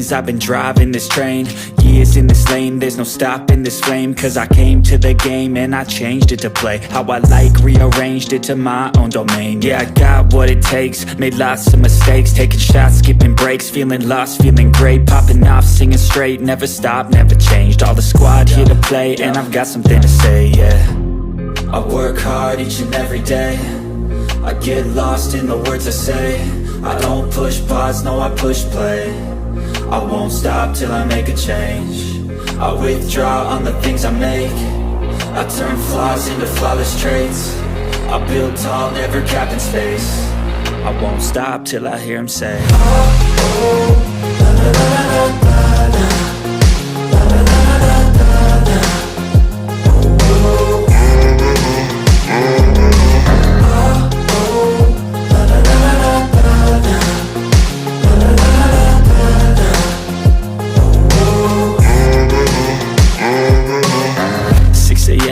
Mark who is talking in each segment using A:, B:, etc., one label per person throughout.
A: years I've been driving this train, years in this lane, there's no stopping this flame. Cause I came to the game and I changed it to play how I like, rearranged it to my own domain. Yeah, I got what it takes, made lots of mistakes, taking shots, skipping breaks, feeling lost, feeling great, popping off, singing straight, never stopped, never changed. All the squad here to play and I've got something to say, yeah. I work hard each and every day, I get lost in the words I say. I don't push pause, no I push play. I won't stop till I make a change. I withdraw on the things I make. I turn flaws into flawless traits. I build tall, never capped in space. I won't stop till I hear him say, oh, oh, la, la, la, la, la, la.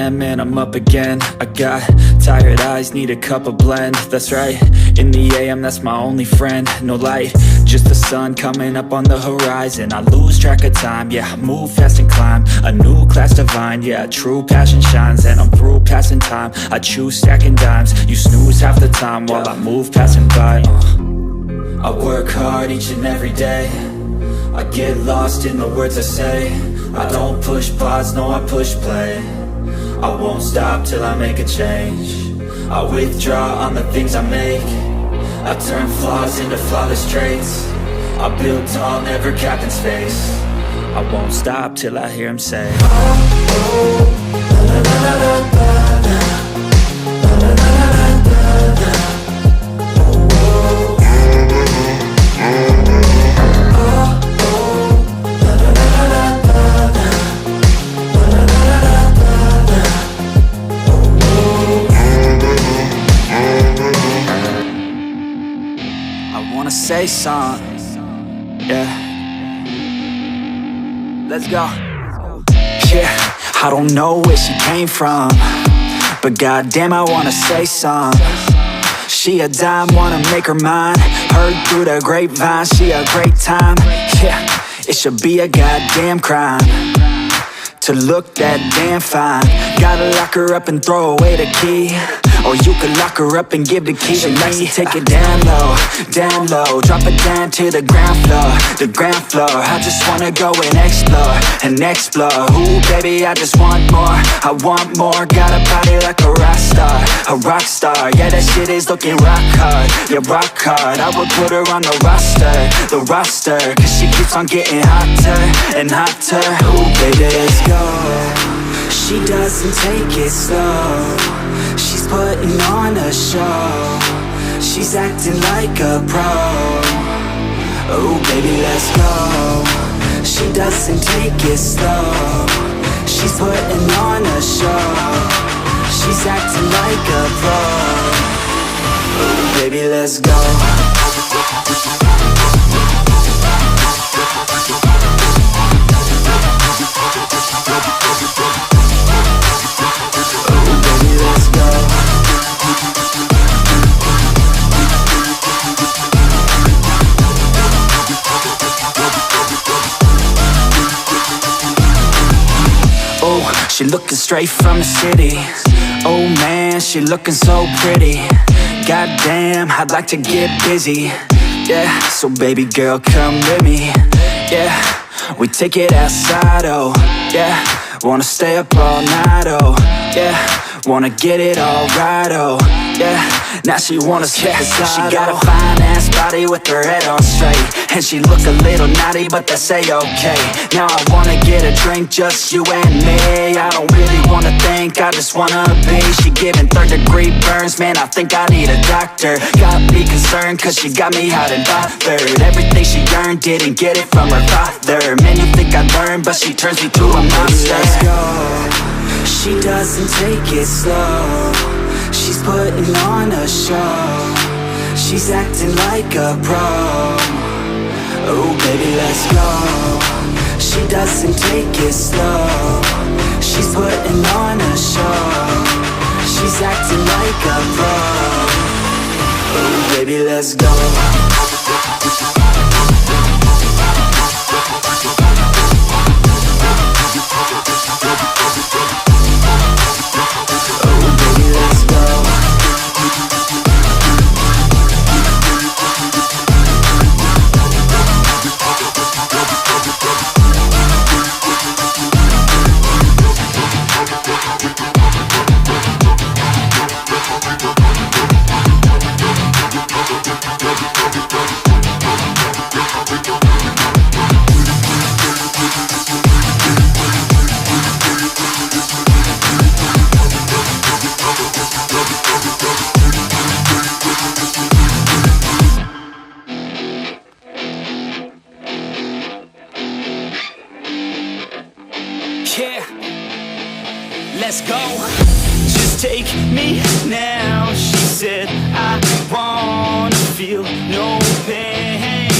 A: And I'm up again. I got tired eyes, need a cup of blend. That's right, in the AM, that's my only friend. No light, just the sun coming up on the horizon. I lose track of time, yeah, I move fast and climb a new class divine, yeah, true passion shines. And I'm through passing time, I choose stacking dimes. You snooze half the time while I move passing by. I work hard each and every day, I get lost in the words I say. I don't push pause, no I push play. I won't stop till I make a change. I withdraw on the things I make. I turn flaws into flawless traits. I build tall, never capped in space. I won't stop till I hear him say, oh, oh, la, la, la, la, la, la. Say something, yeah. Let's go. Yeah, I don't know where she came from, but goddamn, I wanna say something. She a dime, wanna make her mine. Heard through the grapevine, she a great time. Yeah, it should be a goddamn crime to look that damn fine. Gotta lock her up and throw away the key, or you could lock her up and give the key to me. Take it down low, drop it down to the ground floor, the ground floor. I just wanna go and explore, ooh baby, I just want more, I want more. Got a body like a rock star, yeah that shit is looking rock hard, yeah rock hard. I would put her on the roster, cause she keeps on getting hotter and hotter. Ooh baby, let's go. She doesn't take it slow, she's putting on a show. She's acting like a pro. Oh baby, let's go. She doesn't take it slow, she's putting on a show. She's acting like a pro. Oh baby, let's go. She looking straight from the city. Oh man, she looking so pretty. Goddamn, I'd like to get busy. Yeah, so baby girl, come with me. Yeah, we take it outside, oh yeah. Wanna stay up all night, oh yeah. Wanna get it all right, oh yeah. Now she wanna slip aside. She got a fine ass body with her head on straight, and she look a little naughty, but that's a-okay. Now I wanna get a drink, just you and me. I don't really wanna think, I just wanna be. She giving third-degree burns, man, I think I need a doctor. Got me concerned, cause she got me hot and bothered. Everything she earned, didn't get it from her father. Man, you think I learned, but she turns me to a monster. Let's go. She doesn't take it slow, she's putting on a show. She's acting like a pro. Oh baby, let's go. She doesn't take it slow, she's putting on a show. She's acting like a pro. Oh baby, let's go. let's go. Just take me now, she said. I wanna feel no pain.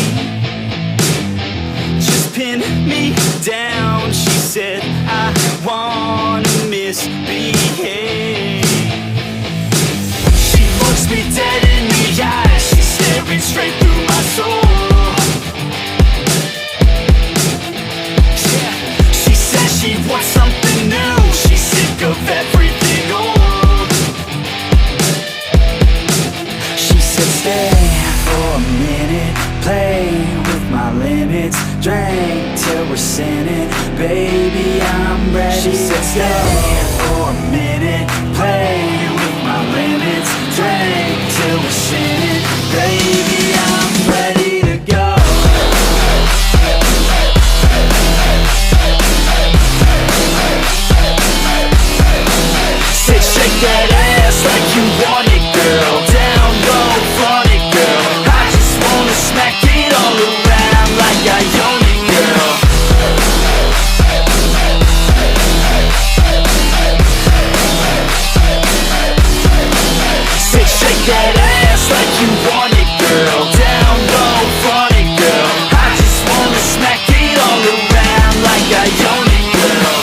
A: Just pin me down, she said. I wanna misbehave. She looks me dead in the eyes, she's staring straight through my soul. Yeah, she says she wants something new, she's sick of everything old. She said stay for a minute, play with my limits, drink till we're sinning, baby I'm ready. She said stay for a minute, play with my limits, drink till we're sinning, baby I'm ready to go. Sit, shake that ass like you want it, girl. Down low, flaunt it, girl. I just wanna smack it all around like I own it, girl. Sit, shake that ass like you want it, girl. Down low, flaunt it, girl. I just wanna smack it all around like I own it, girl.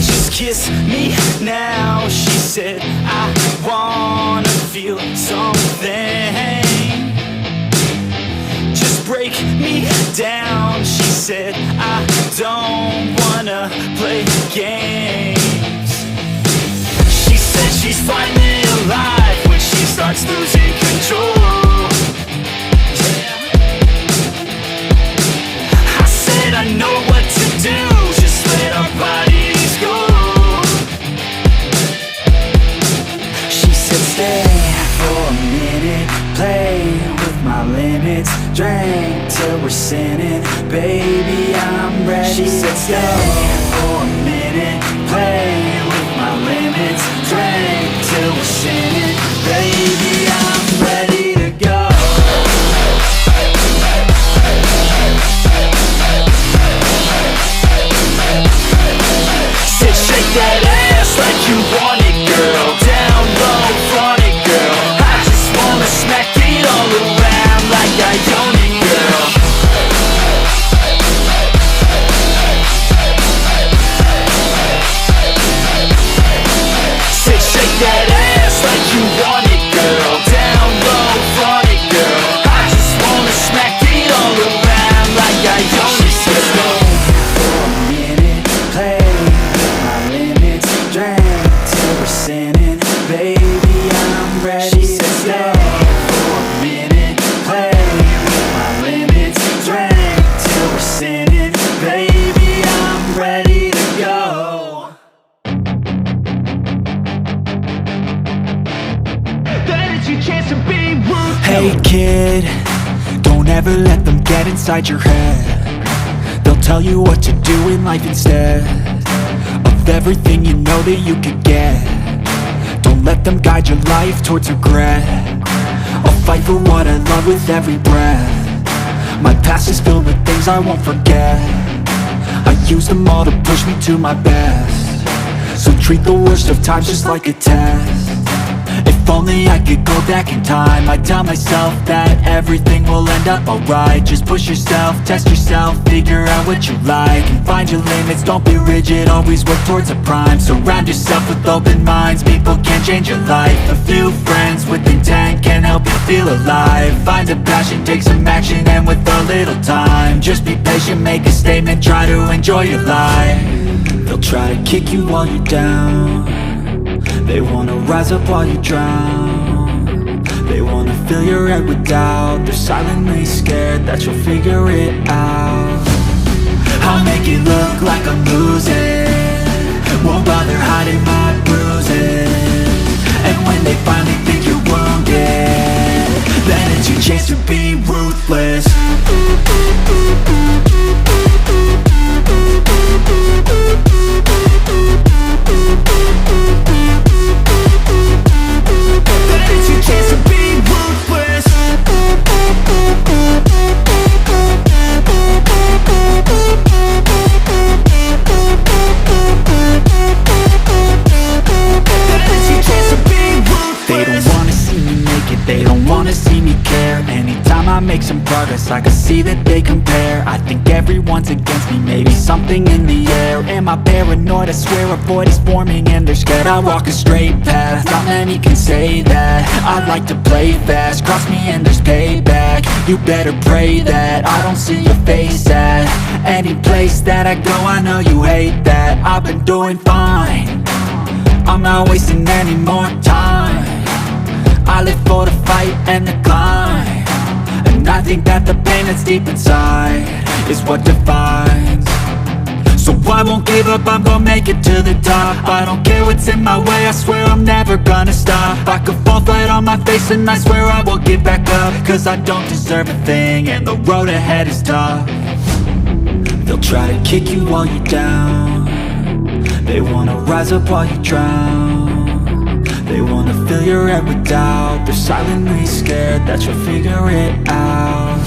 A: Just kiss me now, she said. I wanna feel something. Just break me down, she said. I don't wanna play games. She said she's finally alive when she starts losing control. Yeah. I said I know what to do, just let our bodies go. She said stay for a minute, play with my limits, drink till we're sinning, baby I'm ready. She said stay for a minute, play with my limits, drink till we're sinning, baby I'm ready to go. Sit, shake that ass like you want it, girl. Down low, flaunt it, girl. I just wanna smack it all around like I own it, girl. Sit, shake that ass like you want it, girl. Down low, flaunt it, girl. I just wanna smack it all around like I own it, girl. For a minute, play with my limits, drink till we're sinning, baby I'm ready. She said stay for a minute, play with my limits, drink till we're sinning, baby I'm ready to go. That is your chance to be rude. Hey kid, don't ever let them get inside your head. They'll tell you what to do in life instead of everything you know that you could get. Don't let them guide your life towards regret. I'll fight for what I love with every breath. My past is filled with things I won't forget. I use them all to push me to my best. So treat the worst of times just like a test. If only I could go back in time, I'd tell myself that everything will end up alright. Just push yourself, test yourself, figure out what you like, and find your limits, don't be rigid, always work towards a prime. Surround yourself with open minds, people can change your life. A few friends with intent can help you feel alive. Find a passion, take some action, and with a little time, just be patient, make a statement, try to enjoy your life. They'll try to kick you while you're down, they wanna rise up while you drown. They wanna fill your head with doubt. They're silently scared that you'll figure it out. I'll make it look like I'm losing, won't bother hiding my bruises. And when they finally think you're wounded, then it's your chance to be ruthless. Then it's your chance to be ruthless. They don't wanna see me care. Anytime I make some progress, I can see that they compare. I think everyone's against me, maybe something in the air. Am I paranoid? I swear a void is forming and they're scared. I walk a straight path, not many can say that. I like to play fast, cross me and there's payback. You better pray that I don't see your face at any place that I go. I know you hate that. I've been doing fine, I'm not wasting any more time. I live for the fight and the climb, and I think that the pain that's deep inside is what defines. So I won't give up, I'm gonna make it to the top. I don't care what's in my way, I swear I'm never gonna stop. I could fall flat on my face and I swear I will get back up, cause I don't deserve a thing and the road ahead is tough. They'll try to kick you while you're down, they wanna rise up while you drown. They wanna fill your head with doubt, they're silently scared that you'll figure it out.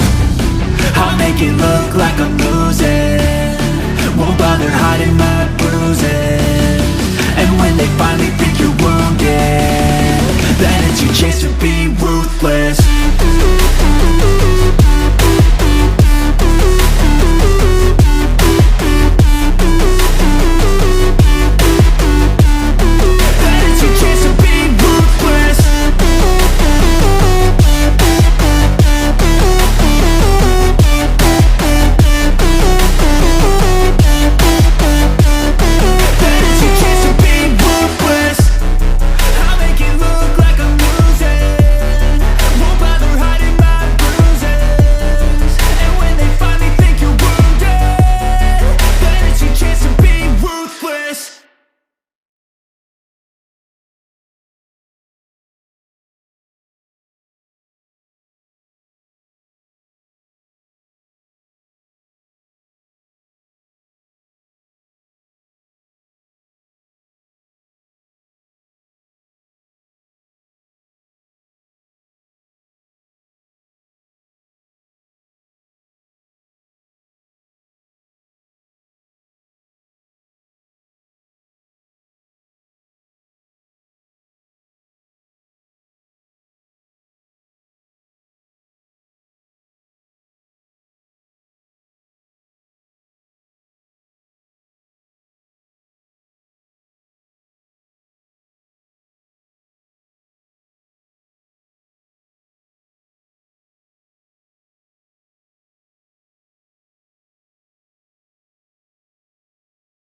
A: I'll make it look like I'm losing, won't bother hiding my bruises. And when they finally think you're wounded, then it's your chance to be ruthless.